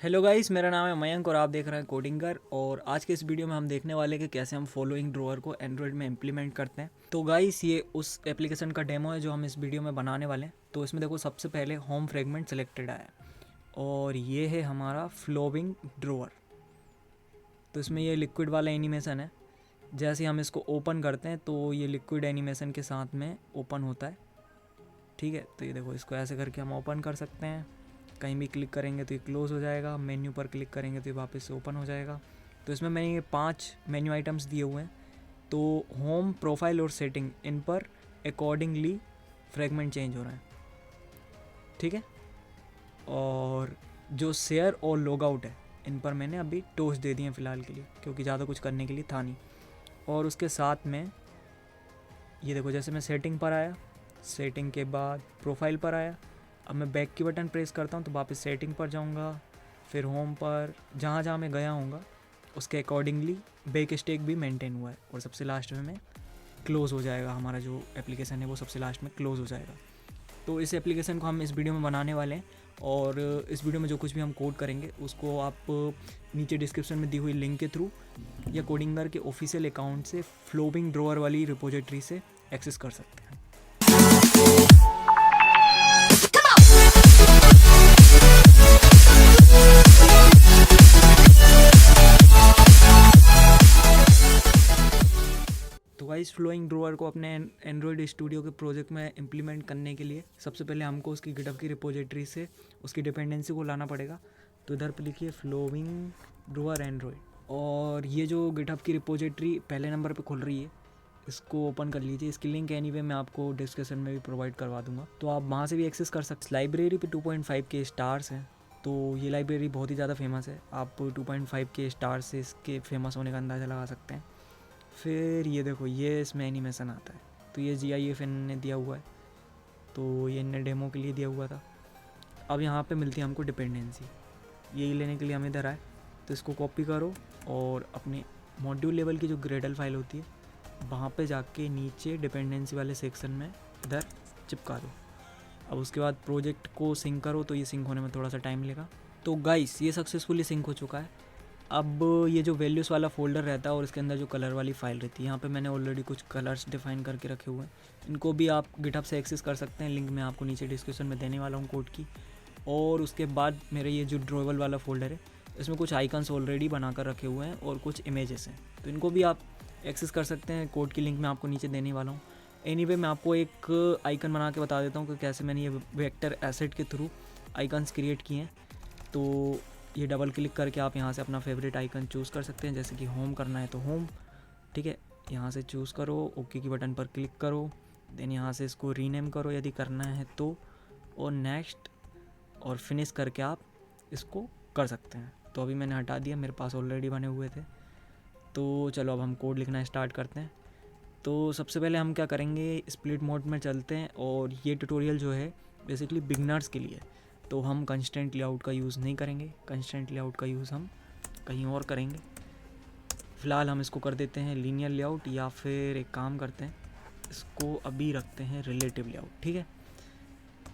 Hello guys, मेरा नाम है मयंक और आप देख रहे हैं कोडिंगर। और आज के इस वीडियो में हम देखने वाले हैं कि कैसे हम फॉलोइंग ड्रॉअर को एंड्रॉयड में इम्प्लीमेंट करते हैं। तो गाइस, ये उस एप्लीकेशन का डेमो है जो हम इस वीडियो में बनाने वाले हैं। तो इसमें देखो, सबसे पहले होम फ्रेगमेंट सेलेक्टेड आया और ये है हमारा फ्लोविंग ड्रॉअर। तो इसमें ये लिक्विड वाला एनिमेशन है। जैसे हम इसको ओपन करते हैं तो ये लिक्विड एनिमेशन के साथ में ओपन होता है। ठीक है, तो ये देखो, इसको ऐसे करके हम ओपन कर सकते हैं। कहीं भी क्लिक करेंगे तो ये क्लोज़ हो जाएगा, मेन्यू पर क्लिक करेंगे तो ये वापस से ओपन हो जाएगा। तो इसमें मैंने ये 5 मेन्यू आइटम्स दिए हुए हैं। तो होम, प्रोफाइल और सेटिंग, इन पर अकॉर्डिंगली फ्रेगमेंट चेंज हो रहे हैं। ठीक है, और जो शेयर और लॉग आउट है, इन पर मैंने अभी टोस्ट दे दिए हैं फ़िलहाल के लिए, क्योंकि ज़्यादा कुछ करने के लिए था नहीं। और उसके साथ में ये देखो, जैसे मैं सेटिंग पर आया, सेटिंग के बाद प्रोफाइल पर आया, अब मैं बैक की बटन प्रेस करता हूँ तो वापस सेटिंग पर जाऊँगा, फिर होम पर, जहाँ जहाँ मैं गया हूँगा उसके अकॉर्डिंगली बैक स्टेक भी मेंटेन हुआ है। और सबसे लास्ट में मैं क्लोज़ हो जाएगा, हमारा जो एप्लीकेशन है वो सबसे लास्ट में क्लोज़ हो जाएगा। तो इस एप्लीकेशन को हम इस वीडियो में बनाने वाले हैं। और इस वीडियो में जो कुछ भी हम कोड करेंगे उसको आप नीचे डिस्क्रिप्शन में दी हुई लिंक के थ्रू या कोडिंगर के ऑफिशियल अकाउंट से फ्लोविंग ड्रॉअर वाली रिपोजिटरी से एक्सेस कर सकते हैं। तो गाइस, फ्लोइंग ड्रॉअर को अपने एंड्रॉयड स्टूडियो के प्रोजेक्ट में इम्प्लीमेंट करने के लिए सबसे पहले हमको उसकी गिटहब की रिपोजिटरी से उसकी डिपेंडेंसी को लाना पड़ेगा। तो इधर पे लिखिए फ्लोइंग ड्रॉअर एंड्रॉयड, और ये जो गिटहब की रिपोजिटरी पहले नंबर पे खुल रही है, इसको ओपन कर लीजिए। इसकी लिंक एनीवे मैं आपको डिस्क्रिप्शन में भी प्रोवाइड करवा दूंगा, तो आप वहाँ से भी एक्सेस कर सकते। लाइब्रेरी पे 2.5 के स्टार्स हैं, तो ये लाइब्रेरी बहुत ही ज़्यादा फेमस है। आप 2.5 के स्टार से इसके फेमस होने का अंदाज़ा लगा सकते हैं। फिर ये देखो, ये इसमें एनिमेशन आता है, तो ये GIF इन्होंने दिया हुआ है, तो ये इन्होंने डेमो के लिए दिया हुआ था। अब यहाँ पे मिलती है हमको डिपेंडेंसी, यही लेने के लिए हम इधर आए। तो इसको कॉपी करो और अपने मॉड्यूल लेवल की जो ग्रेडल फाइल होती है वहाँ पे जाके नीचे डिपेंडेंसी वाले सेक्शन में इधर चिपका दो। अब उसके बाद प्रोजेक्ट को सिंक करो, तो ये सिंक होने में थोड़ा सा टाइम लेगा। तो गाइस, ये सक्सेसफुली सिंक हो चुका है। अब ये जो वैल्यूज़ वाला फोल्डर रहता है और इसके अंदर जो कलर वाली फ़ाइल रहती है, यहाँ पे मैंने ऑलरेडी कुछ कलर्स डिफाइन करके रखे हुए हैं। इनको भी आप गिटहब से एक्सेस कर सकते हैं, लिंक मैं आपको नीचे डिस्क्रिप्शन में देने वाला हूँ कोड की। और उसके बाद मेरे ये जो ड्रॉवेबल वाला फोल्डर है, इसमें कुछ आइकन्स ऑलरेडी बना कर रखे हुए हैं और कुछ इमेजेस हैं, तो इनको भी आप एक्सेस कर सकते हैं। कोड की लिंक मैं आपको नीचे देने वाला हूँ। एनीवे, मैं आपको एक आइकन बना के बता देता हूँ कि कैसे मैंने ये वेक्टर एसेट के थ्रू आइकन्स क्रिएट किए हैं। तो ये डबल क्लिक करके आप यहाँ से अपना फेवरेट आइकन चूज़ कर सकते हैं। जैसे कि होम करना है तो होम, ठीक है, यहाँ से चूज़ करो, ओके की बटन पर क्लिक करो, देन यहाँ से इसको रीनेम करो यदि करना है तो, और नेक्स्ट और फिनिश करके आप इसको कर सकते हैं। तो अभी मैंने हटा दिया, मेरे पास ऑलरेडी बने हुए थे। तो चलो अब हम कोड लिखना स्टार्ट करते हैं। तो सबसे पहले हम क्या करेंगे, स्प्लिट मोड में चलते हैं। और ये ट्यूटोरियल जो है बेसिकली बिगनर्स के लिए, तो हम कंस्ट्रेंट लेआउट का यूज़ नहीं करेंगे। कंस्ट्रेंट लेआउट का यूज़ हम कहीं और करेंगे। फ़िलहाल हम इसको कर देते हैं लीनियर लेआउट, या फिर एक काम करते हैं, इसको अभी रखते हैं रिलेटिव लेआउट, ठीक है।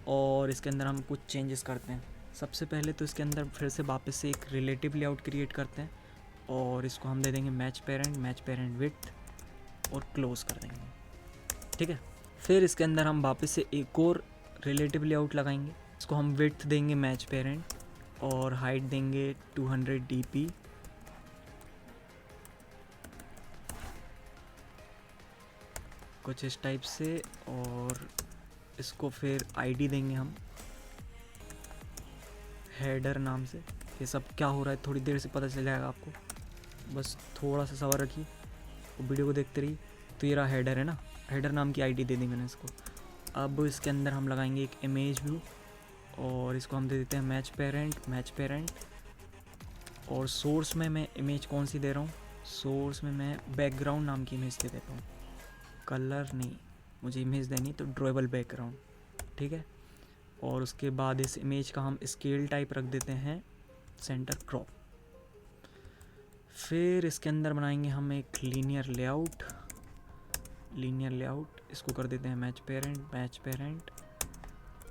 और इसके अंदर हम कुछ चेंजेस करते हैं। सबसे पहले तो इसके अंदर फिर से वापस से एक रिलेटिव लेआउट क्रिएट करते हैं, और इसको हम दे देंगे मैच पेरेंट विड्थ, और क्लोज़ कर देंगे, ठीक है। फिर इसके अंदर हम वापस से एक और रिलेटिव लेआउट लगाएंगे। इसको हम विड्थ देंगे मैच पेरेंट, और हाइट देंगे 200 dp, कुछ इस टाइप से। और इसको फिर आईडी देंगे हम हेडर नाम से। ये सब क्या हो रहा है थोड़ी देर से पता चल जाएगा आपको, बस थोड़ा सा सब्र रखिए और वीडियो को देखते रहिए। तो ये रहा हेडर, है ना, हेडर नाम की आईडी दे दी मैंने इसको। अब इसके अंदर हम लगाएंगे एक इमेज व्यू, और इसको हम दे देते हैं मैच पेरेंट। और सोर्स में मैं इमेज कौन सी दे रहा हूँ, सोर्स में मैं बैकग्राउंड नाम की इमेज दे देता हूँ। कलर नहीं, मुझे इमेज देनी तो ड्रॉएबल बैकग्राउंड, ठीक है। और उसके बाद इस इमेज का हम स्केल टाइप रख देते हैं सेंटर क्रॉप। फिर इसके अंदर बनाएंगे हम एक लीनियर लेआउट, इसको कर देते हैं मैच पेरेंट।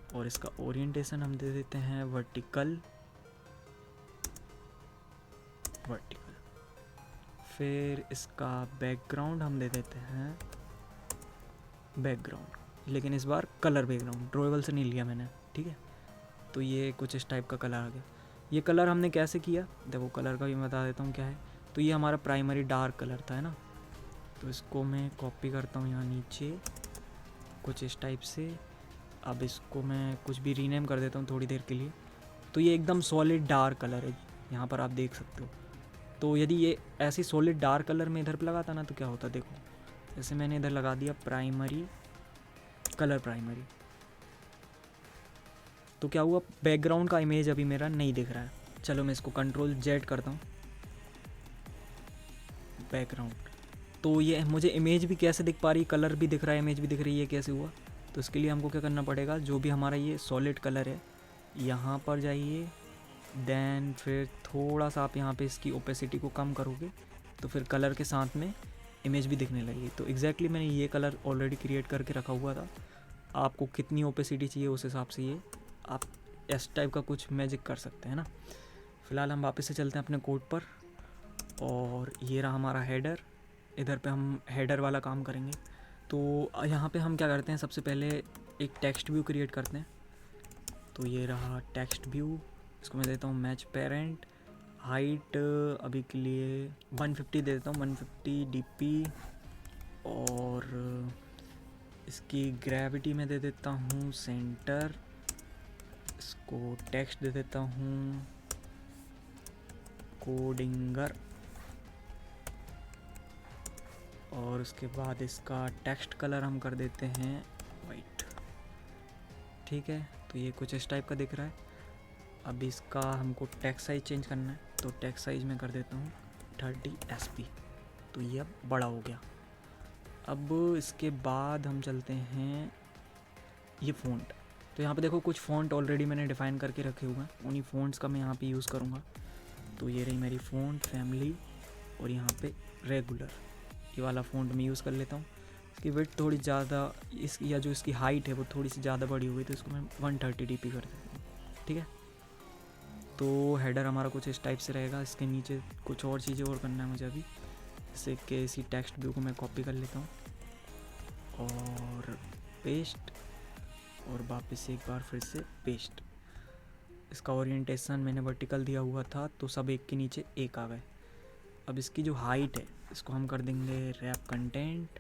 और इसका ओरिएंटेशन हम दे देते हैं वर्टिकल, वर्टिकल। फिर इसका बैकग्राउंड हम दे देते हैं बैकग्राउंड, लेकिन इस बार कलर बैकग्राउंड, ड्रॉएबल से नहीं लिया मैंने, ठीक है। तो ये कुछ इस टाइप का कलर आ गया। ये कलर हमने कैसे किया, देखो कलर का भी मैं बता देता हूँ क्या है। तो ये हमारा प्राइमरी डार्क कलर था, है ना। तो इसको मैं कॉपी करता हूँ यहाँ नीचे कुछ इस टाइप से। अब इसको मैं कुछ भी रीनेम कर देता हूँ थोड़ी देर के लिए। तो ये एकदम सॉलिड डार्क कलर है, यहाँ पर आप देख सकते हो। तो यदि ये ऐसी सॉलिड डार्क कलर में इधर पे लगाता ना तो क्या होता, देखो जैसे मैंने इधर लगा दिया प्राइमरी कलर प्राइमरी, तो क्या हुआ, बैकग्राउंड का इमेज अभी मेरा नहीं दिख रहा है। चलो मैं इसको कंट्रोल जेड करता हूँ, बैकग्राउंड। तो ये मुझे इमेज भी कैसे दिख पा रही, कलर भी दिख रहा है, इमेज भी दिख रही है, कैसे हुआ। तो इसके लिए हमको क्या करना पड़ेगा, जो भी हमारा ये सॉलिड कलर है यहाँ पर जाइए, देन फिर थोड़ा सा आप यहाँ पे इसकी ओपेसिटी को कम करोगे तो फिर कलर के साथ में इमेज भी दिखने लगेगी। तो एग्जैक्टली मैंने ये कलर ऑलरेडी क्रिएट करके रखा हुआ था। आपको कितनी ओपेसिटी चाहिए उस हिसाब से ये आप इस टाइप का कुछ मैजिक कर सकते हैं ना। फ़िलहाल हम वापस से चलते हैं अपने कोड पर, और ये रहा हमारा हेडर। इधर पे हम हेडर वाला काम करेंगे। तो यहाँ पे हम क्या करते हैं, सबसे पहले एक टेक्स्ट व्यू क्रिएट करते हैं। तो ये रहा टेक्स्ट व्यू, इसको मैं देता हूँ मैच पेरेंट, हाइट अभी के लिए 150 दे देता हूँ, 150 डीपी, और इसकी ग्रेविटी में दे देता हूँ सेंटर, इसको टेक्स्ट दे देता हूँ कोडिंगर, और उसके बाद इसका टेक्स्ट कलर हम कर देते हैं वाइट, ठीक है। तो ये कुछ इस टाइप का दिख रहा है। अब इसका हमको टेक्स्ट साइज चेंज करना है, तो टेक्स्ट साइज में कर देता हूँ 30 SP। तो ये अब बड़ा हो गया। अब इसके बाद हम चलते हैं ये फ़ॉन्ट। तो यहाँ पे देखो कुछ फ़ॉन्ट ऑलरेडी मैंने डिफ़ाइन करके रखे हुए हैं, उन्हीं फ़ॉन्ट्स का मैं यहाँ पे यूज़ करूँगा। तो ये रही मेरी फ़ॉन्ट फैमिली, और यहाँ पे रेगुलर, ये वाला फ़ॉन्ट मैं यूज़ कर लेता हूँ। इसकी विड्थ थोड़ी ज़्यादा, इस या जो इसकी हाइट है वो थोड़ी सी ज़्यादा बड़ी हुई, तो इसको मैं 130 DP कर देता हूँ, ठीक है। तो हेडर हमारा कुछ इस टाइप से रहेगा। इसके नीचे कुछ और चीज़ें और करना है मुझे अभी, जैसे कि इसी टेक्स्ट व्यू को मैं कॉपी कर लेता हूँ और पेस्ट, और वापस से एक बार फिर से पेस्ट। इसका ओरिएंटेशन मैंने वर्टिकल दिया हुआ था, तो सब एक के नीचे एक आ गए। अब इसकी जो हाइट है इसको हम कर देंगे रैप कंटेंट,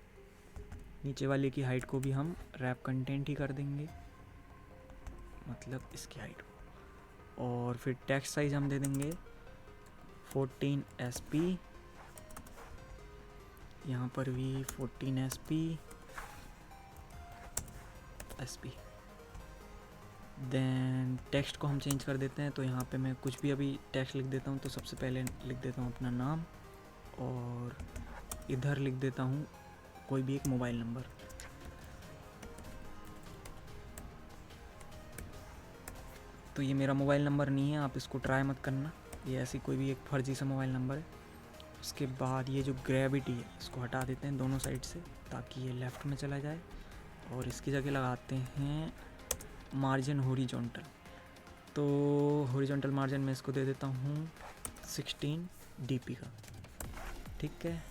नीचे वाले की हाइट को भी हम रैप कंटेंट ही कर देंगे, मतलब इसकी हाइट। और फिर टेक्स्ट साइज हम दे देंगे 14 SP, यहाँ पर भी 14 SP। देन टेक्स्ट को हम चेंज कर देते हैं। तो यहाँ पे मैं कुछ भी अभी टेक्स्ट लिख देता हूँ। तो सबसे पहले लिख देता हूँ अपना नाम, और इधर लिख देता हूँ कोई भी एक मोबाइल नंबर। तो ये मेरा मोबाइल नंबर नहीं है, आप इसको ट्राई मत करना, ये ऐसी कोई भी एक फर्जी सा मोबाइल नंबर है। उसके बाद ये जो ग्रेविटी है इसको हटा देते हैं दोनों साइड से, ताकि ये लेफ़्ट में चला जाए, और इसकी जगह लगाते हैं मार्जिन हॉरिजॉन्टल। तो हॉरिजॉन्टल मार्जिन में इसको दे देता हूँ 16 DP का, ठीक है।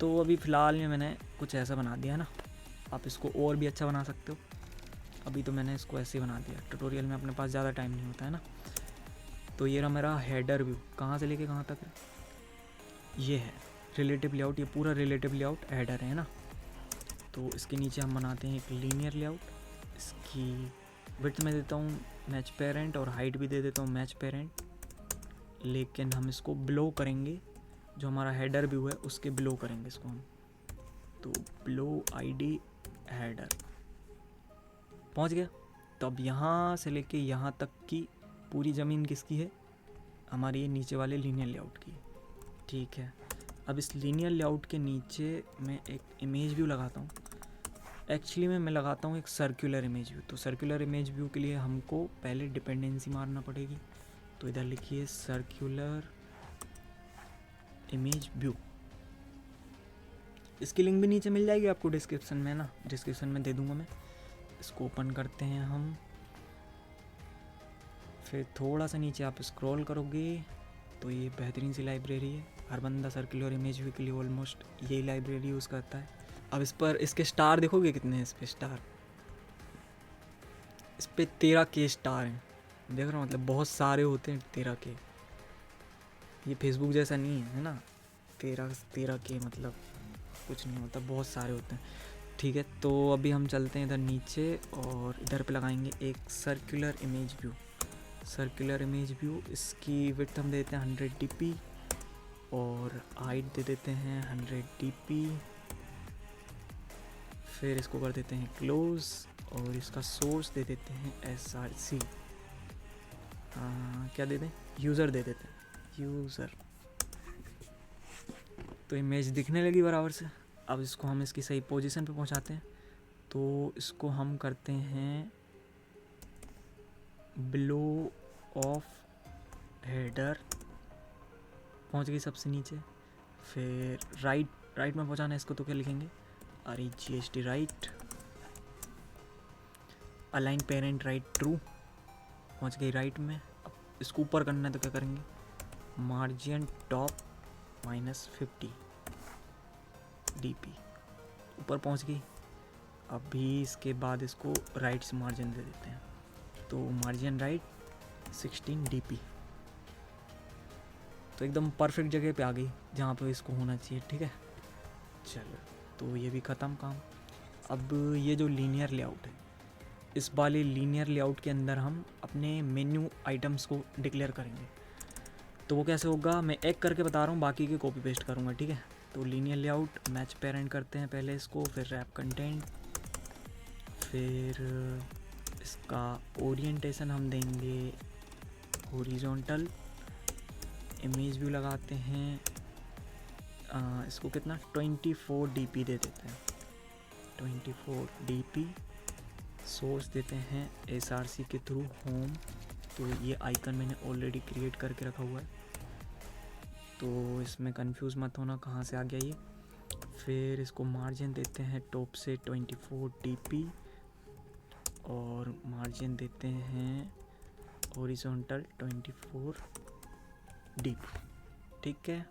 तो अभी फ़िलहाल में मैंने कुछ ऐसा बना दिया ना, आप इसको और भी अच्छा बना सकते हो। अभी तो मैंने इसको ऐसे ही बना दिया, ट्यूटोरियल में अपने पास ज़्यादा टाइम नहीं होता है ना। तो ये रहा मेरा हेडर व्यू, कहाँ से लेके कहाँ तक है, ये है रिलेटिव लेआउट, ये पूरा रिलेटिव लेआउट हेडर है ना। तो इसके नीचे हम बनाते हैं एक लीनियर लेआउट, इसकी विड्थ में देता हूँ मैच पेरेंट, और हाइट भी दे देता हूँ मैच पेरेंट, लेकिन हम इसको ब्लो करेंगे, जो हमारा हेडर व्यू है उसके ब्लो करेंगे इसको हम। तो ब्लो ID हेडर पहुँच गया। तो अब यहाँ से लेके यहाँ तक की पूरी ज़मीन किसकी है, हमारी ये नीचे वाले लीनियर लेआउट की, ठीक है। अब इस लीनियर लेआउट के नीचे मैं एक इमेज व्यू लगाता हूँ। एक्चुअली मैं लगाता हूँ एक सर्कुलर इमेज व्यू। तो सर्कुलर इमेज व्यू के लिए हमको पहले डिपेंडेंसी मारना पड़ेगी। तो इधर लिखिए सर्कुलर इमेज व्यू, इसकी लिंक भी नीचे मिल जाएगी आपको डिस्क्रिप्शन में ना, डिस्क्रिप्शन में दे दूँगा मैं। इसको ओपन करते हैं हम, फिर थोड़ा सा नीचे आप स्क्रॉल करोगे तो ये बेहतरीन सी लाइब्रेरी है, हर बंदा सर्कुलर इमेज व्यू के लिए ऑलमोस्ट यही लाइब्रेरी यूज़ करता है। अब इस पर इसके स्टार देखोगे कितने हैं इस पर स्टार, इस पर 13K स्टार हैं, देख रहा हूँ, मतलब बहुत सारे होते हैं 13K, ये फेसबुक जैसा नहीं है ना, 13K मतलब कुछ नहीं होता, बहुत सारे होते हैं। ठीक है, तो अभी हम चलते हैं इधर नीचे और इधर पे लगाएंगे एक circular image view. Circular image view, इसकी विड्थ हम देते हैं 100 dp और हाइट दे देते हैं 100 dp। फिर इसको कर देते हैं क्लोज और इसका सोर्स दे देते हैं src, क्या दे दें, यूज़र दे देते हैं, यूज़र। तो इमेज दिखने लगी बराबर से। अब इसको हम इसकी सही पोजीशन पे पहुंचाते हैं, तो इसको हम करते हैं बिलो ऑफ हेडर, पहुंच गई सबसे नीचे। फिर राइट में पहुंचाना है इसको, तो क्या लिखेंगे, REGST right. Align parent right true, पहुंच गई राइट में। अब इसको ऊपर करना है तो क्या करेंगे, मार्जिन टॉप -50 dp, ऊपर पहुंच गई। अभी इसके बाद इसको राइट से मार्जिन दे देते हैं, तो मार्जिन राइट 16 dp, तो एकदम परफेक्ट जगह पे आ गई जहाँ पे इसको होना चाहिए। ठीक है, चलो तो ये भी ख़त्म काम। अब ये जो लीनियर लेआउट है, इस वाले लीनियर लेआउट के अंदर हम अपने मेन्यू आइटम्स को डिक्लेयर करेंगे। तो वो कैसे होगा, मैं एक करके बता रहा हूँ, बाकी के कॉपी पेस्ट करूँगा। ठीक है, तो लीनियर लेआउट मैच पेरेंट करते हैं पहले इसको, फिर रैप कंटेंट, फिर इसका ओरिएंटेशन हम देंगे हॉरिजॉन्टल। इमेज व्यू लगाते हैं, इसको कितना 24 dp दे देते हैं, 24 dp। सोर्स देते हैं src के थ्रू होम, तो ये आइकन मैंने ऑलरेडी क्रिएट करके रखा हुआ है, तो इसमें कंफ्यूज मत होना कहाँ से आ गया ये। फिर इसको मार्जिन देते हैं टॉप से 24 dp और मार्जिन देते हैं हॉरिजॉन्टल 24 dp। ठीक है,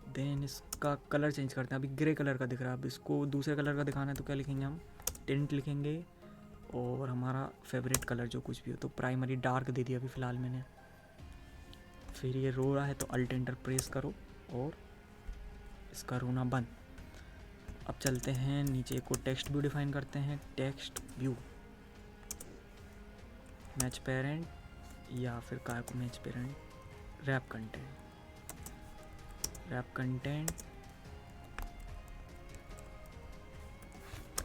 देन इसका कलर चेंज करते हैं, अभी ग्रे कलर का दिख रहा है, अब इसको दूसरे कलर का दिखाना है तो क्या लिखेंगे हम, टिंट लिखेंगे और हमारा फेवरेट कलर जो कुछ भी हो, तो प्राइमरी डार्क दे दिया अभी फ़िलहाल मैंने। फिर ये रो रहा है तो अल्ट एंटर प्रेस करो और इसका रोना बंद। अब चलते हैं नीचे को टेक्स्ट व्यू डिफाइन करते हैं, टेक्स्ट व्यू मैच पेरेंट या फिर कार को match parent, wrap content, wrap content,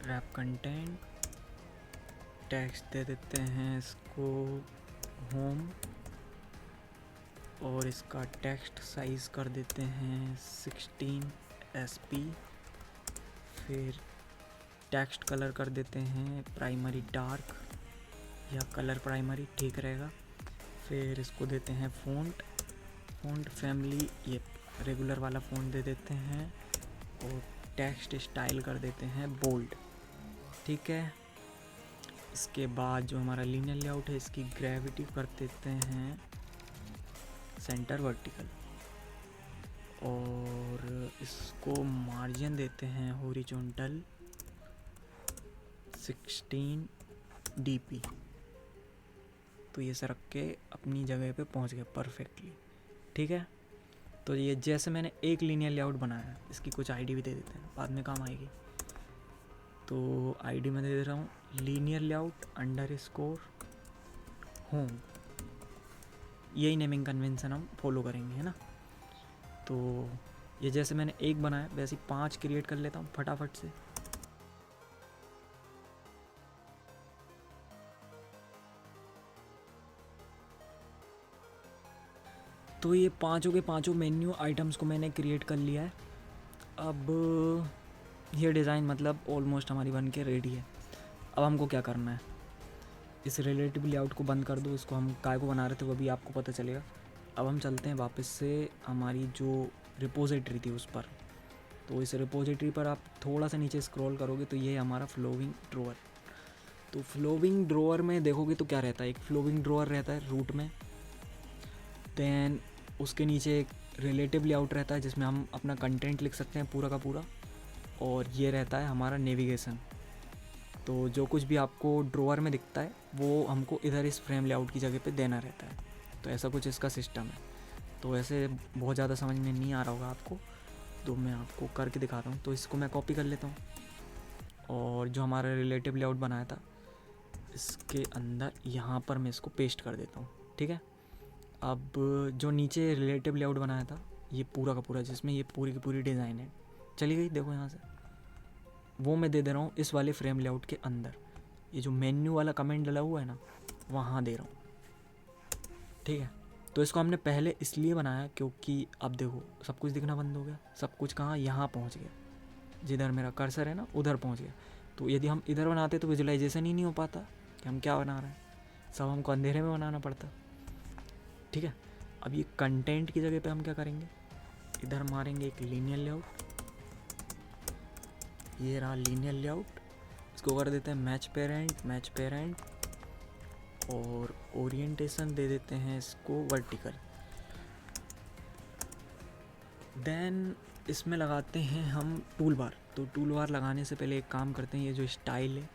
wrap content, text दे देते हैं इसको होम और इसका टेक्स्ट साइज़ कर देते हैं 16 sp। फिर टेक्स्ट कलर कर देते हैं प्राइमरी डार्क या कलर प्राइमरी, ठीक रहेगा। फिर इसको देते हैं फ़ॉन्ट फैमिली, ये रेगुलर वाला फ़ॉन्ट दे देते हैं और टेक्स्ट स्टाइल कर देते हैं बोल्ड। ठीक है, इसके बाद जो हमारा लीनियर लेआउट है इसकी ग्रेविटी कर देते हैं सेंटर वर्टिकल और इसको मार्जिन देते हैं हॉरिजॉन्टल 16 dp। तो ये सरक के अपनी जगह पे पहुंच गया परफेक्टली। ठीक है, तो ये जैसे मैंने एक लीनियर लेआउट बनाया है, इसकी कुछ आईडी भी दे देते हैं, बाद में काम आएगी। तो आईडी मैं दे रहा हूँ लीनियर लेआउट _ होम, यही नेमिंग कन्वेंशन हम फॉलो करेंगे, है ना। तो ये जैसे मैंने एक बनाया वैसे ही 5 क्रिएट कर लेता हूँ फटाफट से। तो ये पांचों के पांचों मेन्यू आइटम्स को मैंने क्रिएट कर लिया है। अब ये डिज़ाइन मतलब ऑलमोस्ट हमारी बन के रेडी है। अब हमको क्या करना है, इस रिलेटिव लेआउट को बंद कर दो, इसको हम काय को बना रहे थे वो भी आपको पता चलेगा। अब हम चलते हैं वापस से हमारी जो रिपोजिटरी थी उस पर। तो इस रिपोजिटरी पर आप थोड़ा सा नीचे स्क्रॉल करोगे तो ये हमारा फ्लोविंग ड्रॉअर। तो फ्लोविंग ड्रॉअर में देखोगे तो क्या रहता है, एक फ्लोविंग ड्रॉअर रहता है रूट में, देन उसके नीचे एक रिलेटिव लेआउट रहता है जिसमें हम अपना कंटेंट लिख सकते हैं पूरा का पूरा, और ये रहता है हमारा नेविगेशन। तो जो कुछ भी आपको ड्रॉअर में दिखता है वो हमको इधर इस फ्रेम लेआउट की जगह पे देना रहता है। तो ऐसा कुछ इसका सिस्टम है। तो ऐसे बहुत ज़्यादा समझ में नहीं आ रहा होगा आपको, तो मैं आपको करके दिखाता हूँ। तो इसको मैं कॉपी कर लेता हूँ और जो हमारा रिलेटिव लेआउट बनाया था इसके अंदर यहाँ पर मैं इसको पेस्ट कर देता हूँ। ठीक है, अब जो नीचे रिलेटिव लेआउट बनाया था ये पूरा का पूरा, जिसमें ये पूरी की पूरी डिज़ाइन है चली गई, देखो यहाँ से, वो मैं दे रहा हूँ इस वाले फ्रेम लेआउट के अंदर। ये जो मेन्यू वाला कमेंट डला हुआ है ना, वहाँ दे रहा हूँ। ठीक है, तो इसको हमने पहले इसलिए बनाया क्योंकि अब देखो सब कुछ दिखना बंद हो गया। सब कुछ कहाँ, यहाँ पहुँच गया, जिधर मेरा कर्सर है ना उधर पहुँच गया। तो यदि हम इधर बनाते तो विजुलाइजेशन ही नहीं हो पाता कि हम क्या बना रहे हैं, सब हमको अंधेरे में बनाना पड़ता। ठीक है, अब ये कंटेंट की जगह पे हम क्या करेंगे, इधर मारेंगे एक लीनियर लेआउट। ये रहा लीनियर लेआउट, इसको कर देते हैं मैच पेरेंट, और ओरिएंटेशन दे देते हैं इसको वर्टिकल। देन इसमें लगाते हैं हम टूल बार। तो टूल बार लगाने से पहले एक काम करते हैं, ये जो स्टाइल है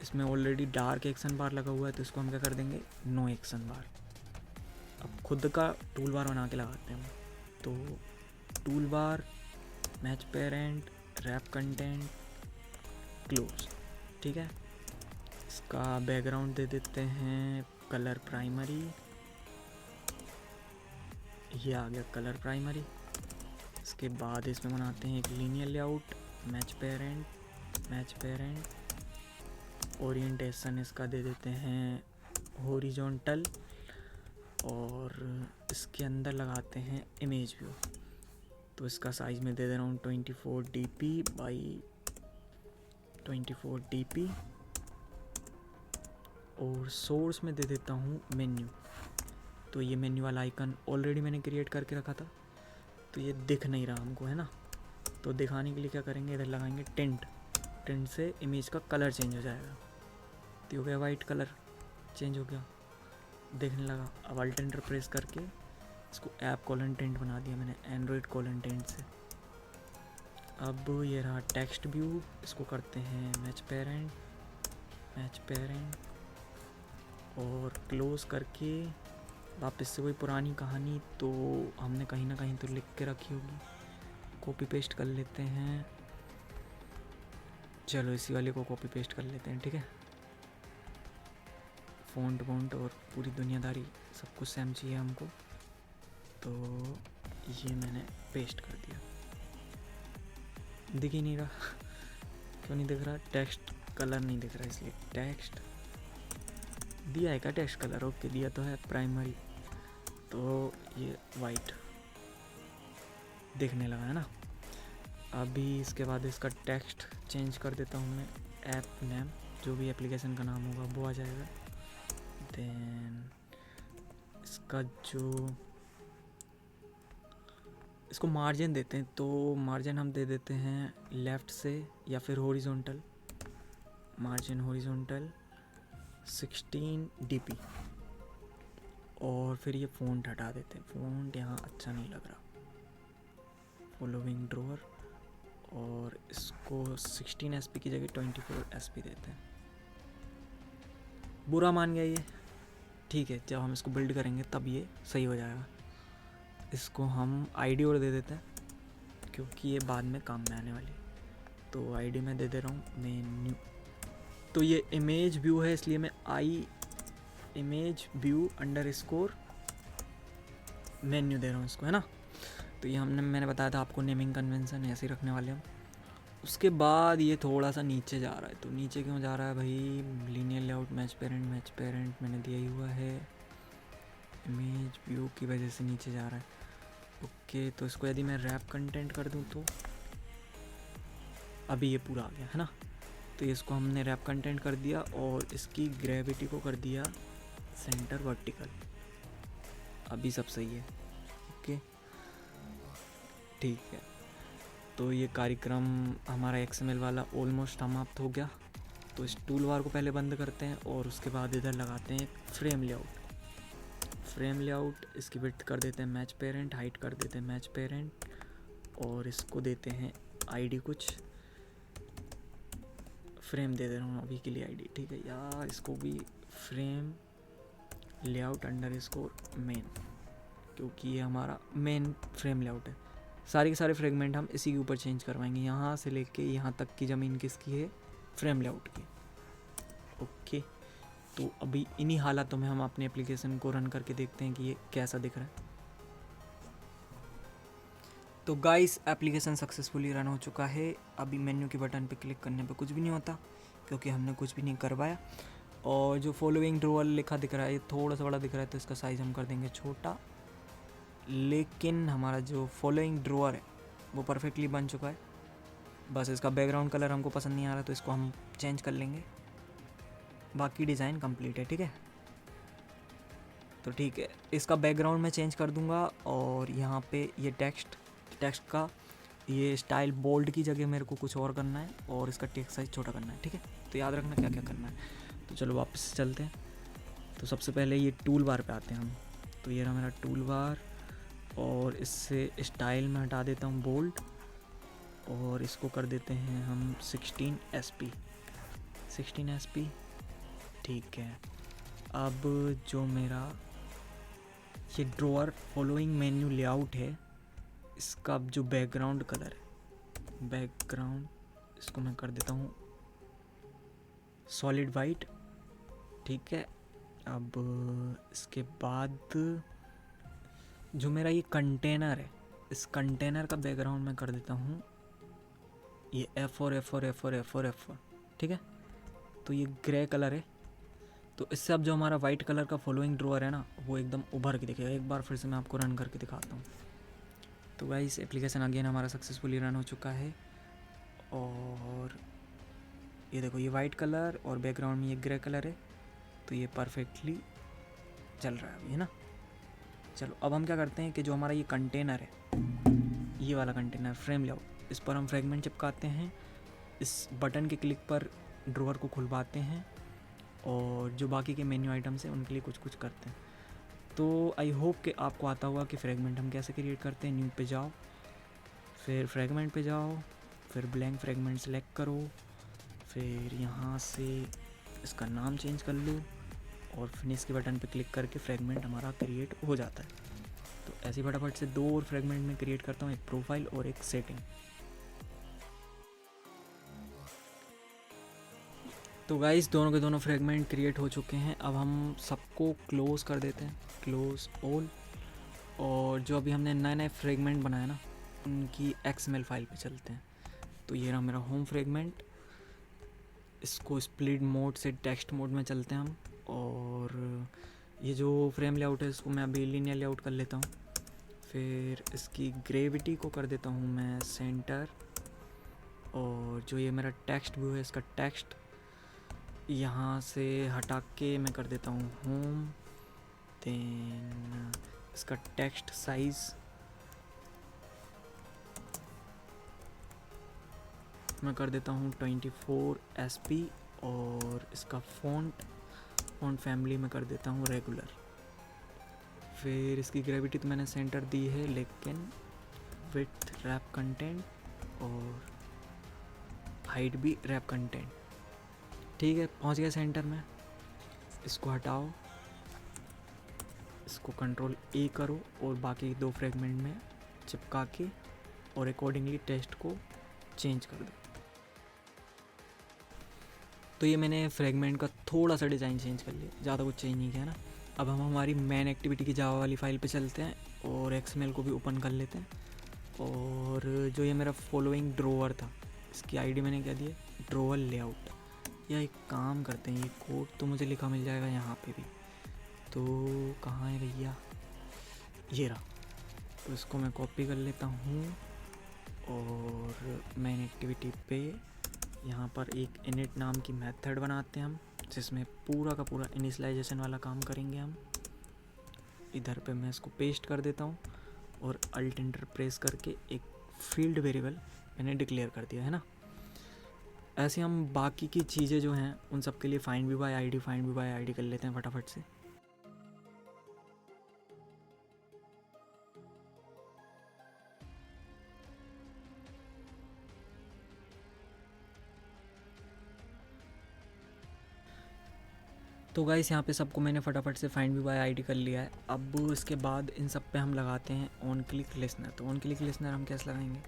इसमें ऑलरेडी डार्क एक्शन बार लगा हुआ है, तो इसको हम क्या कर देंगे, नो एक्शन बार। अब खुद का टूल बार बना के लगाते हैं हम। तो tool bar, match parent, wrap content, close. ठीक है, इसका बैकग्राउंड दे देते हैं कलर प्राइमरी। ये आ गया कलर प्राइमरी। इसके बाद इसमें बनाते हैं एक linear layout, match parent, orientation इसका दे देते हैं हॉरिजॉन्टल, और इसके अंदर लगाते हैं इमेज व्यू। तो इसका साइज़ में दे दे रहा हूँ 24 dp बाई 24 dp, और सोर्स में दे देता हूँ मेन्यू। तो ये मेन्यू वाला आइकन ऑलरेडी मैंने क्रिएट करके रखा था, तो ये दिख नहीं रहा हमको, है ना। तो दिखाने के लिए क्या करेंगे, इधर लगाएंगे टिंट से इमेज का कलर चेंज हो जाएगा। तो हो गया वाइट कलर चेंज हो गया, देखने लगा। अब अल्ट एंटर प्रेस करके इसको ऐप कॉलन टिंट बना दिया मैंने एंड्रॉयड कॉलन टिंट से। अब ये रहा टेक्स्ट व्यू, इसको करते हैं मैच पेरेंट, और क्लोज करके वापस से वही पुरानी कहानी, तो हमने कहीं ना कहीं तो लिख के रखी होगी, कॉपी पेस्ट कर लेते हैं। चलो इसी वाले को कॉपी पेस्ट कर लेते हैं। ठीक है, फ़ॉन्ट और पूरी दुनियादारी सब कुछ सेम चाहिए हमको, तो ये मैंने पेस्ट कर दिया। दिख ही नहीं रहा क्यों नहीं दिख रहा, टेक्स्ट कलर नहीं दिख रहा, इसलिए टेक्स्ट दिया है क्या, टेक्स्ट कलर ओके दिया तो है प्राइमरी, तो ये वाइट दिखने लगा है ना। अभी इसके बाद इसका टेक्स्ट चेंज कर देता हूँ मैं, ऐप नेम जो भी एप्लीकेशन का नाम होगा वो आ जाएगा। देन इसका जो इसको मार्जिन देते हैं, तो मार्जिन हम दे देते हैं लेफ़्ट से या फिर हॉरिजॉन्टल, मार्जिन हॉरिजॉन्टल 16 dp, और फिर ये फ़ॉन्ट हटा देते हैं, फ़ॉन्ट यहाँ अच्छा नहीं लग रहा, फॉलोइंग ड्रॉअर, और इसको 16 sp की जगह 24 sp देते हैं। बुरा मान गया ये, ठीक है, जब हम इसको बिल्ड करेंगे तब ये सही हो जाएगा। इसको हम आईडी और दे देते हैं क्योंकि ये बाद में काम में आने वाली, तो आईडी में दे दे रहा हूँ मेन्यू। तो ये इमेज व्यू है, इसलिए मैं इमेज व्यू _ मेन्यू दे रहा हूँ इसको, है ना। तो ये मैंने बताया था आपको नेमिंग कन्वेंशन ऐसे ही रखने वाले हम। उसके बाद ये थोड़ा सा नीचे जा रहा है, तो नीचे क्यों जा रहा है भाई, लीनियर लेआउट मैच पेरेंट मैंने दिया ही हुआ है, इमेज व्यू की वजह से नीचे जा रहा है। ओके, तो इसको यदि मैं रैप कंटेंट कर दूँ तो अभी ये पूरा आ गया, है ना। तो इसको हमने रैप कंटेंट कर दिया और इसकी ग्रेविटी को कर दिया सेंटर वर्टिकल, अभी सब सही है। ओके ठीक है, तो ये कार्यक्रम हमारा XML वाला ऑलमोस्ट समाप्त हो गया। तो इस टूल बार को पहले बंद करते हैं और उसके बाद इधर लगाते हैं फ्रेम लेआउट। फ्रेम लेआउट, इसकी विड्थ कर देते हैं मैच पेरेंट, हाइट कर देते हैं मैच पेरेंट, और इसको देते हैं आईडी कुछ, फ्रेम दे दे रहा हूँ अभी के लिए आईडी, ठीक है यार। इसको भी फ्रेम लेआउट अंडरस्कोर मेन, क्योंकि ये हमारा मेन फ्रेम लेआउट है। सारे के सारे फ्रेगमेंट हम इसी के ऊपर चेंज करवाएंगे, यहाँ से लेके यहाँ तक की ज़मीन किसकी है, फ्रेम लेआउट की। ओके, तो अभी इन्हीं हालातों में हम अपने एप्लीकेशन को रन करके देखते हैं कि ये कैसा दिख रहा है। तो गाइस एप्लीकेशन सक्सेसफुली रन हो चुका है। अभी मेन्यू के बटन पे क्लिक करने पे कुछ भी नहीं होता, क्योंकि हमने कुछ भी नहीं करवाया। और जो फॉलोइंग ड्रोअर लिखा दिख रहा है ये थोड़ा सा बड़ा दिख रहा है, तो इसका साइज़ हम कर देंगे छोटा। लेकिन हमारा जो फॉलोइंग ड्रोअर है वो परफेक्टली बन चुका है। बस इसका बैकग्राउंड कलर हमको पसंद नहीं आ रहा, तो इसको हम चेंज कर लेंगे। बाकी डिज़ाइन कंप्लीट है, ठीक है। तो ठीक है, इसका बैकग्राउंड मैं चेंज कर दूंगा। और यहाँ पे ये टेक्स्ट का ये स्टाइल बोल्ड की जगह मेरे को कुछ और करना है, और इसका टेक्स्ट साइज छोटा करना है, ठीक है। तो याद रखना क्या क्या करना है। तो चलो वापस से चलते हैं। तो सबसे पहले ये टूल बार पे आते हैं हम। तो ये रहा मेरा टूल बार, और इससे स्टाइल में हटा देता हूँ बोल्ड, और इसको कर देते हैं हम 16 SP, ठीक है। अब जो मेरा ये ड्रॉअर फॉलोइंग मेन्यू लेआउट है, इसका जो बैकग्राउंड कलर है, बैकग्राउंड इसको मैं कर देता हूँ सॉलिड वाइट, ठीक है। अब इसके बाद जो मेरा ये कंटेनर है, इस कंटेनर का बैकग्राउंड मैं कर देता हूँ ये F4, ठीक है। तो ये ग्रे कलर है। तो इससे अब जो हमारा वाइट कलर का फॉलोइंग ड्रॉअर है ना, वो एकदम उभर के दिखेगा। एक बार फिर से मैं आपको रन करके दिखाता हूँ। तो गाइस एप्लीकेशन अगेन हमारा सक्सेसफुली रन हो चुका है। और ये देखो, ये वाइट कलर और बैकग्राउंड में ये ग्रे कलर है, तो ये परफेक्टली चल रहा है अभी, है ना। चलो अब हम क्या करते हैं कि जो हमारा ये कंटेनर है, ये वाला कंटेनर फ्रेम लेआउट, इस पर हम फ्रेगमेंट चिपकाते हैं। इस बटन के क्लिक पर ड्रॉअर को खुलवाते हैं, और जो बाकी के मेन्यू आइटम्स हैं उनके लिए कुछ कुछ करते हैं। तो आई होप कि आपको आता होगा कि फ्रेगमेंट हम कैसे क्रिएट करते हैं। न्यू पे जाओ, फिर फ्रेगमेंट पे जाओ, फिर ब्लैंक फ्रेगमेंट सेलेक्ट करो, फिर यहाँ से इसका नाम चेंज कर लो, और फिनिश के बटन पे क्लिक करके फ्रेगमेंट हमारा क्रिएट हो जाता है। तो ऐसे फटाफट से 2 और फ्रेगमेंट में क्रिएट करता हूँ, एक प्रोफाइल और एक सेटिंग। तो गाइस दोनों के दोनों फ्रेगमेंट क्रिएट हो चुके हैं। अब हम सबको क्लोज कर देते हैं, क्लोज ऑल। और जो अभी हमने नए नए फ्रेगमेंट बनाए ना, उनकी XML फाइल पे चलते हैं। तो ये रहा मेरा होम फ्रेगमेंट। इसको स्प्लिट मोड से टेक्स्ट मोड में चलते हैं हम। और ये जो फ्रेम लेआउट है इसको मैं अभी लीनियर लेआउट कर लेता हूँ। फिर इसकी ग्रेविटी को कर देता हूँ मैं सेंटर। और जो ये मेरा टेक्स्ट व्यू है, इसका टेक्स्ट यहाँ से हटा के मैं कर देता हूँ होम। देन इसका टेक्स्ट साइज़ मैं कर देता हूँ 24 SP। और इसका फ़ॉन्ट फैमिली में कर देता हूँ रेगुलर। फिर इसकी ग्रेविटी तो मैंने सेंटर दी है, लेकिन विड्थ रैप कंटेंट और हाइट भी रैप कंटेंट, ठीक है। पहुँच गया सेंटर में। इसको हटाओ, इसको कंट्रोल A करो, और बाकी 2 फ्रेगमेंट में चिपका के और अकॉर्डिंगली टेक्स्ट को चेंज कर दो। तो ये मैंने फ्रेगमेंट का थोड़ा सा डिज़ाइन चेंज कर लिया, ज़्यादा कुछ चेंज नहीं किया ना। अब हम हमारी मेन एक्टिविटी की जावा वाली फाइल पे चलते हैं, और XML को भी ओपन कर लेते हैं। और जो ये मेरा फॉलोइंग ड्रॉअर था, इसकी आईडी मैंने क्या दी है, ड्रॉअर लेआउट। या एक काम करते हैं, ये कोड तो मुझे लिखा मिल जाएगा यहाँ पे भी। तो कहाँ है भैया, ये रहा। तो इसको मैं कॉपी कर लेता हूँ, और मेन एक्टिविटी पे यहाँ पर एक इनिट नाम की मेथड बनाते हैं हम, जिसमें पूरा का पूरा इनिशियलाइजेशन वाला काम करेंगे हम। इधर पे मैं इसको पेस्ट कर देता हूँ, और अल्ट एंटर प्रेस करके एक फील्ड वेरिएबल मैंने डिक्लेयर कर दिया है ना। ऐसे हम बाकी की चीज़ें जो हैं उन सब के लिए फाइंड भी बाय आईडी कर लेते हैं फटाफट से। तो गाइस यहाँ पे सबको मैंने फटाफट से फाइंड वी बाय आईडी कर लिया है। अब इसके बाद इन सब पे हम लगाते हैं ऑन क्लिक लिसनर। तो ऑन क्लिक लिसनर हम कैसे लगाएंगे,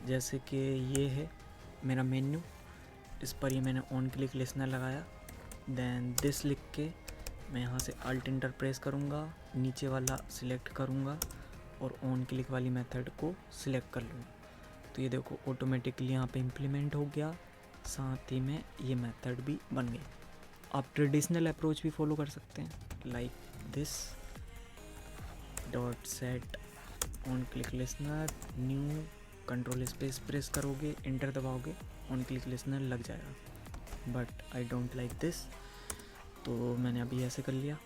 जैसे कि ये है मेरा मेन्यू, इस पर ये मैंने ऑन क्लिक लिसनर लगाया। देन दिस लिख के मैं यहाँ से अल्ट इंटर प्रेस करूँगा, नीचे वाला सिलेक्ट करूँगा और ऑन क्लिक वाली मेथड को सिलेक्ट कर लूँगा। तो ये देखो ऑटोमेटिकली यहाँ पे इम्प्लीमेंट हो गया, साथ ही में ये मेथड भी बन गई। आप ट्रेडिशनल अप्रोच भी फॉलो कर सकते हैं, like this dot set on click listener new, control space press करोगे, इंटर दबाओगे, ऑन क्लिक लिसनर लग जाएगा। But I don't like this, तो मैंने अभी ऐसे कर लिया।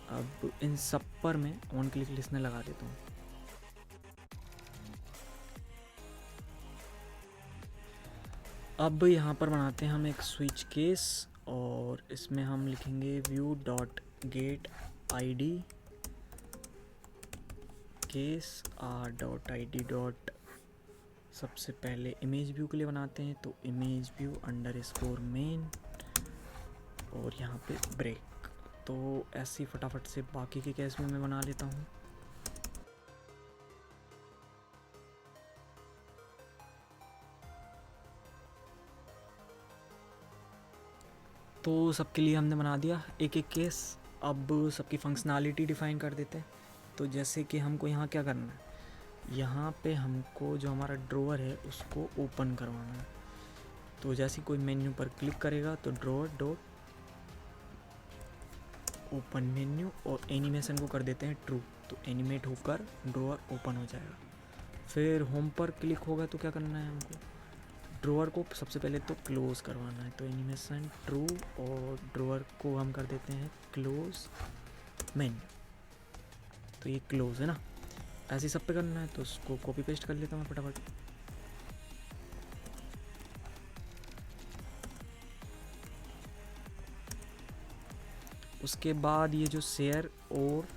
अब इन सब पर मैं ऑन क्लिक लिसनर लगा देता हूँ। अब यहाँ पर बनाते हैं हम एक स्विच केस और इसमें हम लिखेंगे view dot gate I D case R dot I D dot, सबसे पहले इमेज व्यू के लिए बनाते हैं तो image view under score main और यहाँ पे ब्रेक। तो ऐसे ही फटाफट से बाकी के केस में मैं बना लेता हूँ। तो सबके लिए हमने बना दिया एक एक केस। अब सबकी फंक्शनैलिटी डिफ़ाइन कर देते हैं। तो जैसे कि हमको यहाँ क्या करना है, यहाँ पे हमको जो हमारा ड्रॉअर है उसको ओपन करवाना है। तो जैसे कोई मेन्यू पर क्लिक करेगा तो ड्रॉअर डॉट ओपन मेन्यू और एनिमेशन को कर देते हैं ट्रू, तो एनिमेट होकर ड्रॉअर ओपन हो जाएगा। फिर होम पर क्लिक होगा तो क्या करना है, हमको ड्रॉअर को सबसे पहले तो क्लोज़ करवाना है। तो एनिमेशन ट्रू और ड्रॉअर को हम कर देते हैं क्लोज मेन्यू, तो ये क्लोज है ना। ऐसे ही सब पे करना है, तो उसको कॉपी पेस्ट कर लेता हूँ फटाफट। उसके बाद ये जो शेयर और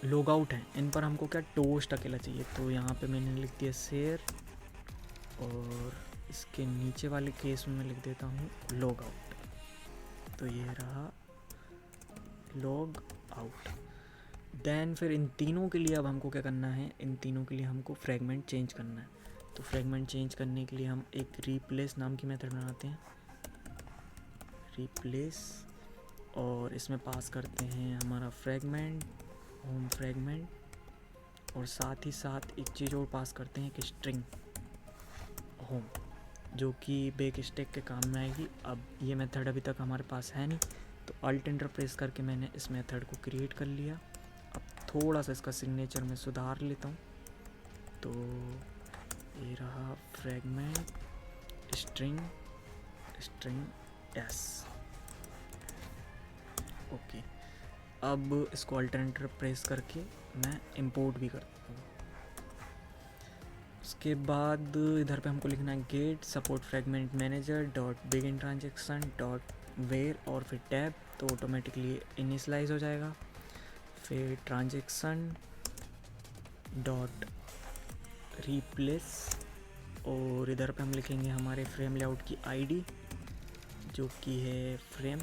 लॉग आउट है, इन पर हमको क्या टोस्ट अकेला चाहिए। तो यहाँ पे मैंने लिख दिया शेयर और इसके नीचे वाले केस में मैं लिख देता हूँ लॉग आउट। तो ये रहा लॉग आउट। देन फिर इन तीनों के लिए अब हमको क्या करना है, इन तीनों के लिए हमको फ्रेगमेंट चेंज करना है। तो फ्रेगमेंट चेंज करने के लिए हम एक रिप्लेस नाम की मेथड बनाते हैं, रिप्लेस, और इसमें पास करते हैं हमारा फ्रेगमेंट होम फ्रेगमेंट, और साथ ही साथ एक चीज़ और पास करते हैं एक स्ट्रिंग होम, जो कि बैक स्टैक के काम में आएगी। अब ये मेथड अभी तक हमारे पास है नहीं, तो अल्ट एंटर प्रेस करके मैंने इस मेथड को क्रिएट कर लिया। अब थोड़ा सा इसका सिग्नेचर में सुधार लेता हूँ। तो ये रहा फ्रेगमेंट स्ट्रिंग एस, ओके। अब इसको अल्ट एंटर प्रेस करके मैं इंपोर्ट भी करता हूँ। उसके बाद इधर पे हमको लिखना है get support fragment manager dot begin transaction dot where और फिर टैब, तो ऑटोमेटिकली इनिशलाइज हो जाएगा। फिर ट्रांजेक्शन डॉट रिप्लेस और इधर पे हम लिखेंगे हमारे फ्रेम लेआउट की आईडी जो कि है फ्रेम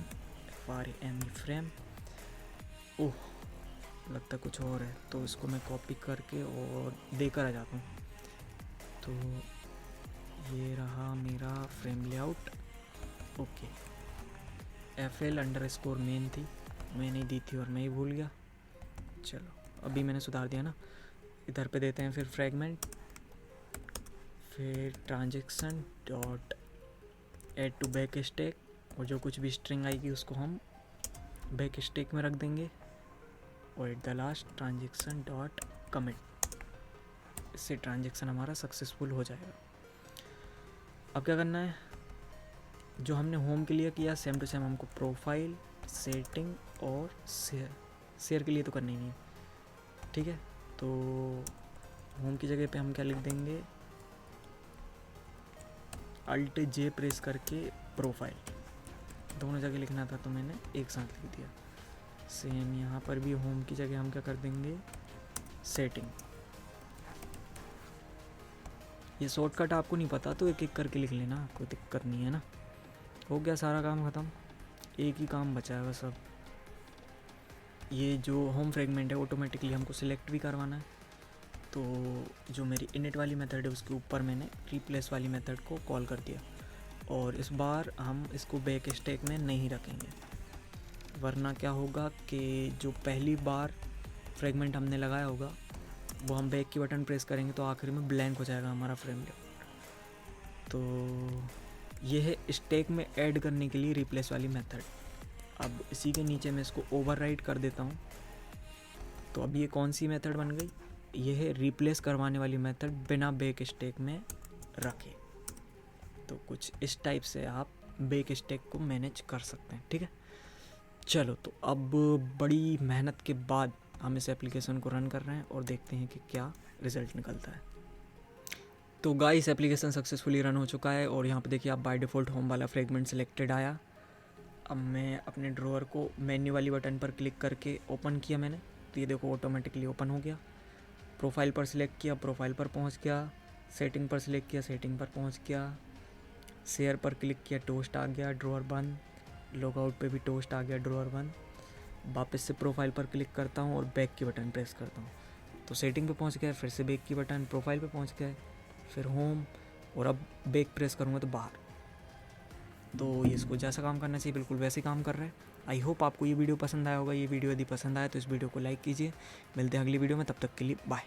FRAME फ्रेम। ओह लगता कुछ और है, तो इसको मैं कॉपी करके और देकर आ जाता हूँ। तो ये रहा मेरा frame layout, okay. FL_ main थी, मैंने ही दी थी और मैं ही भूल गया। चलो अभी मैंने सुधार दिया ना। इधर पे देते हैं फिर फ्रेगमेंट, फिर transaction dot add to back stack, और जो कुछ भी स्ट्रिंग आएगी उसको हम बैक स्टैक में रख देंगे, और at the last transaction dot commit. इससे ट्रांजेक्शन हमारा सक्सेसफुल हो जाएगा। अब क्या करना है, जो हमने होम के लिए किया सेम टू सेम हमको प्रोफाइल, सेटिंग और शेयर के लिए तो करना ही नहीं है, ठीक है। तो होम की जगह पे हम क्या लिख देंगे, अल्ट J प्रेस करके प्रोफाइल, दोनों जगह लिखना था तो मैंने एक साथ लिख दिया। सेम यहाँ पर भी होम की जगह हम क्या कर देंगे सेटिंग। ये शॉर्टकट आपको नहीं पता तो एक एक करके लिख लेना, कोई दिक्कत नहीं है ना। हो गया सारा काम ख़त्म। एक ही काम बचा है बस अब। ये जो होम फ्रेगमेंट है ऑटोमेटिकली हमको सिलेक्ट भी करवाना है। तो जो मेरी इनिट वाली मेथड है उसके ऊपर मैंने रिप्लेस वाली मेथड को कॉल कर दिया, और इस बार हम इसको बैक स्टैक में नहीं रखेंगे, वरना क्या होगा कि जो पहली बार फ्रेगमेंट हमने लगाया होगा वो हम बैक की बटन प्रेस करेंगे तो आखिर में ब्लैंक हो जाएगा हमारा फ्रेगमेंट। तो ये है स्टैक में ऐड करने के लिए रिप्लेस वाली मेथड। अब इसी के नीचे मैं इसको ओवरराइड कर देता हूँ। तो अब ये कौन सी मेथड बन गई, ये है रिप्लेस करवाने वाली मेथड बिना बैक स्टैक में रखे। तो कुछ इस टाइप से आप बैक स्टैक को मैनेज कर सकते हैं, ठीक है। चलो, तो अब बड़ी मेहनत के बाद हम इस एप्लीकेशन को रन कर रहे हैं और देखते हैं कि क्या रिज़ल्ट निकलता है। तो गाइस, एप्लीकेशन सक्सेसफुली रन हो चुका है और यहाँ पे देखिए आप बाय डिफ़ॉल्ट होम वाला फ्रेगमेंट सिलेक्टेड आया। अब मैं अपने ड्रॉअर को मेन्यू वाली बटन पर क्लिक करके ओपन किया मैंने, तो ये देखो ऑटोमेटिकली ओपन हो गया। प्रोफाइल पर सिलेक्ट किया, प्रोफाइल पर पहुँच गया। सेटिंग पर सिलेक्ट किया, सेटिंग पर पहुँच गया। शेयर पर क्लिक किया, टोस्ट आ गया, ड्रॉअर बंद। लॉगआउट पे भी टोस्ट आ गया, ड्रॉअर बंद। वापस से प्रोफाइल पर क्लिक करता हूँ और बैक की बटन प्रेस करता हूँ, तो सेटिंग पे पहुँच गया। फिर से बैक की बटन, प्रोफाइल पे पहुँच गए, फिर होम, और अब बैक प्रेस करूँगा तो बाहर। तो ये इसको जैसा काम करना चाहिए बिल्कुल वैसे काम कर रहा है। आई होप आपको ये वीडियो पसंद आया होगा। ये वीडियो यदि पसंद आया तो इस वीडियो को लाइक कीजिए। मिलते हैं अगली वीडियो में, तब तक के लिए बाय।